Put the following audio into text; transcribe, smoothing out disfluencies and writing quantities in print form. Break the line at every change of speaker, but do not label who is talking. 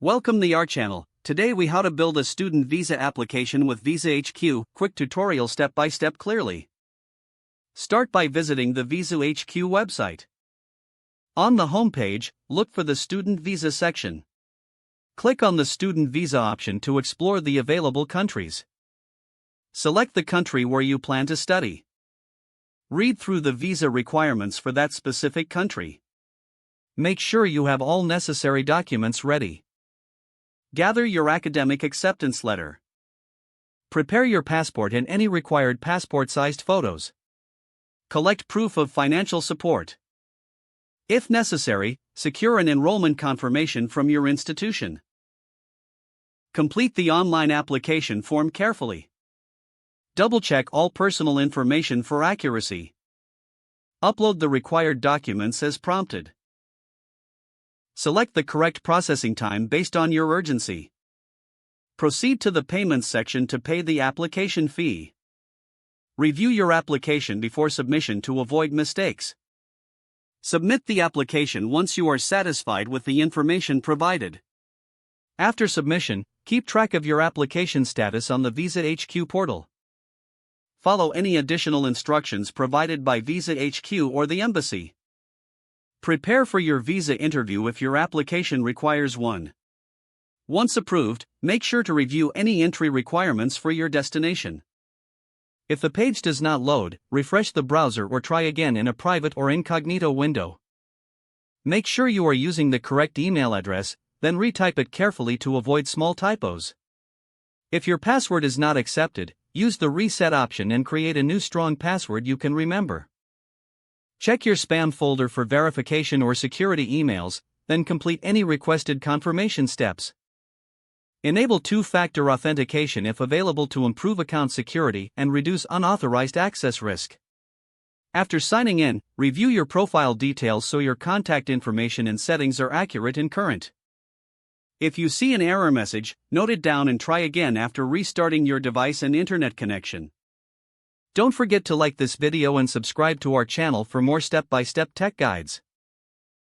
Welcome to our channel. Today we how to build a student visa application with VisaHQ, quick tutorial step by step clearly. Start by visiting the VisaHQ website. On the home page, look for the student visa section. Click on the student visa option to explore the available countries. Select the country where you plan to study. Read through the visa requirements for that specific country. Make sure you have all necessary documents ready. Gather your academic acceptance letter. Prepare your passport and any required passport-sized photos. Collect proof of financial support. If necessary, secure an enrollment confirmation from your institution. Complete the online application form carefully. Double-check all personal information for accuracy. Upload the required documents as prompted. Select the correct processing time based on your urgency. Proceed to the payments section to pay the application fee. Review your application before submission to avoid mistakes. Submit the application once you are satisfied with the information provided. After submission, keep track of your application status on the VisaHQ portal. Follow any additional instructions provided by VisaHQ or the embassy. Prepare for your visa interview if your application requires one. Once approved, make sure to review any entry requirements for your destination. If the page does not load, refresh the browser or try again in a private or incognito window. Make sure you are using the correct email address, then retype it carefully to avoid small typos. If your password is not accepted, use the reset option and create a new strong password you can remember. Check your spam folder for verification or security emails, then complete any requested confirmation steps. Enable two-factor authentication if available to improve account security and reduce unauthorized access risk. After signing in, review your profile details so your contact information and settings are accurate and current. If you see an error message, note it down and try again after restarting your device and internet connection. Don't forget to like this video and subscribe to our channel for more step-by-step tech guides.